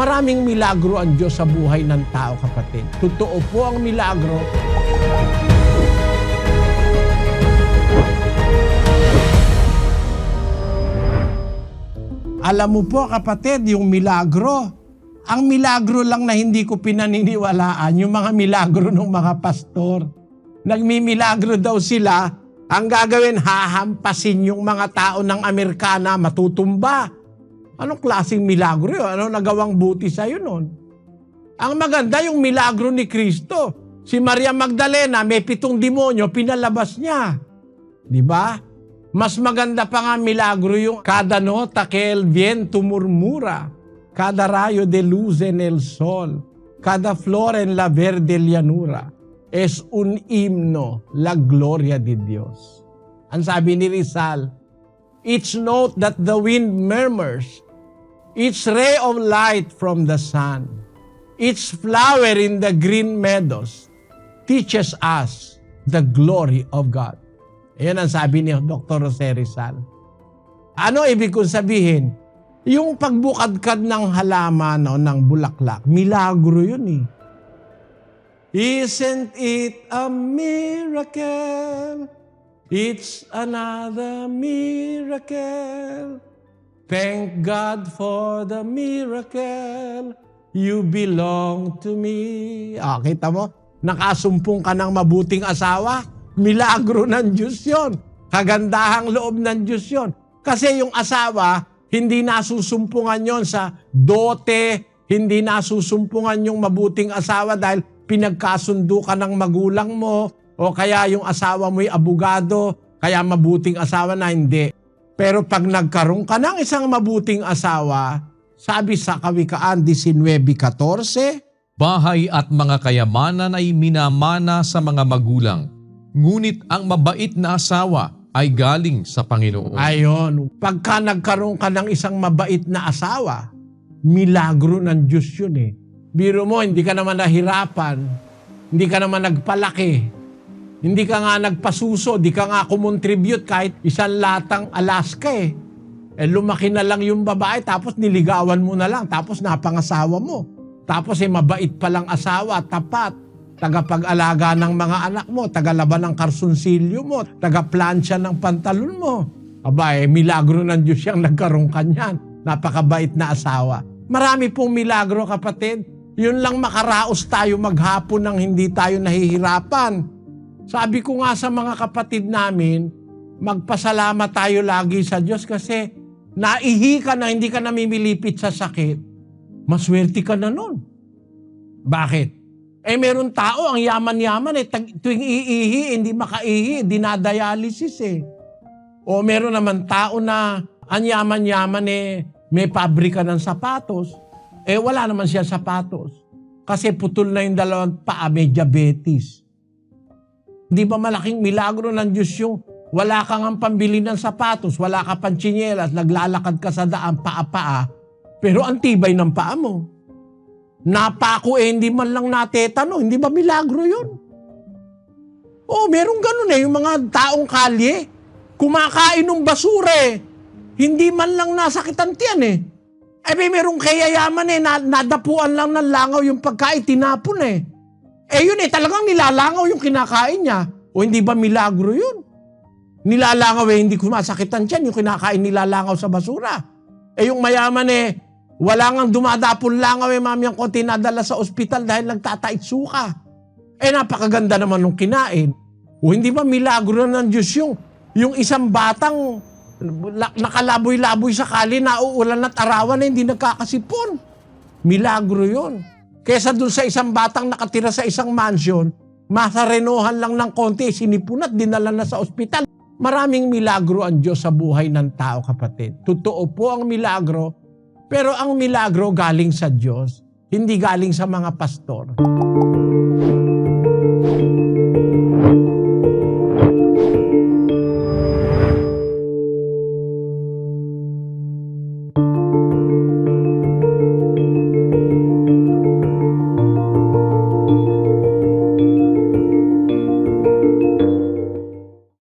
Maraming milagro ang Diyos sa buhay ng tao, kapatid. Totoo po ang milagro. Alam mo po, kapatid, yung milagro. Ang milagro lang na hindi ko pinaniniwalaan, yung mga milagro ng mga pastor. Nagmimilagro daw sila, ang gagawin, hahampasin yung mga tao ng Amerikana, matutumba. Anong klaseng milagro yun? Anong nagawang buti sa'yo nun? Ang maganda yung milagro ni Kristo. Si Maria Magdalena, may 7 demonyo, pinalabas niya. Di ba? Mas maganda pa nga milagro yung cada nota que el viento murmura, cada rayo de luz en el sol, cada flor en la verde llanura, es un himno, la gloria de Dios. Ang sabi ni Rizal, each note that the wind murmurs, each ray of light from the sun, each flower in the green meadows, teaches us the glory of God. Ayan ang sabi ni Dr. Jose Rizal. Ano ibig kong sabihin? Yung pagbukadkad ng halaman o ng bulaklak, milagro yun eh. Isn't it a miracle? It's another miracle. Thank God for the miracle. You belong to me. Kita mo? Nakasumpong ka ng mabuting asawa? Milagro ng Diyos yun. Kagandahang loob ng Diyos yun. Kasi yung asawa, hindi nasusumpungan yon sa dote, hindi nasusumpungan yung mabuting asawa dahil pinagkasundo ka ng magulang mo, o kaya yung asawa mo'y abogado, kaya mabuting asawa na, hindi. Pero pag nagkaroon ka ng isang mabuting asawa, sabi sa Kawikaan 19:14, bahay at mga kayamanan ay minamana sa mga magulang, ngunit ang mabait na asawa ay galing sa Panginoon. Ayon, pagka nagkaroon ka ng isang mabait na asawa, milagro ng Diyos yun eh. Biro mo, hindi ka naman nahirapan, hindi ka naman nagpalaki, hindi ka nga nagpasuso, di ka nga kumontribute kahit isang latang Alaska eh. Lumaki na lang yung babae, tapos niligawan mo na lang, tapos napangasawa mo. Tapos mabait palang asawa, tapat, tagapag-alaga ng mga anak mo, tagalaban ng karsunsilyo mo, tagaplansya ng pantalon mo. Milagro ng Diyos siyang nagkaroon kanyan. Napakabait na asawa. Marami pong milagro, kapatid. Yun lang makaraos tayo maghapon nang hindi tayo nahihirapan. Sabi ko nga sa mga kapatid namin, magpasalamat tayo lagi sa Diyos kasi naihi ka na, hindi ka namimilipit sa sakit. Maswerte ka na nun. Bakit? Meron tao, ang yaman-yaman tuwing iihi, hindi makaihi, dinadialysis eh. O meron naman tao na ang yaman-yaman may pabrika ng sapatos, wala naman siya sapatos. Kasi putol na yung dalawang paa, may diabetes. Di ba malaking milagro ng Diyos yung wala kang ang pambili ng sapatos, wala ka pang tsinelas, naglalakad ka sa daan, paa-paa, pero ang tibay ng paa mo. Napako hindi man lang natetano, hindi ba milagro yun? Meron ganun yung mga taong kalye, kumakain ng basura hindi man lang nasakitan tiyan merong kayayaman nadapuan lang ng langaw yung pagkain, tinapon yun talagang nilalangaw yung kinakain niya. Hindi ba milagro yun? Nilalangaw hindi kumasakitan tiyan, yung kinakain nilalangaw sa basura. Yung mayaman wala ngang dumadapon langaw mami ang konti nadala sa ospital dahil nagtatait suka. Napakaganda naman nung kinain. Hindi ba milagro ng Diyos yung isang batang nakalaboy-laboy sa kali, nauulan at arawan hindi nagkakasipon. Milagro yun. Kesa dun sa isang batang nakatira sa isang mansion, masarenohan lang ng konti, sinipon at dinala na sa ospital. Maraming milagro ang Diyos sa buhay ng tao, kapatid. Totoo po ang milagro, pero ang milagro galing sa Diyos, hindi galing sa mga pastor.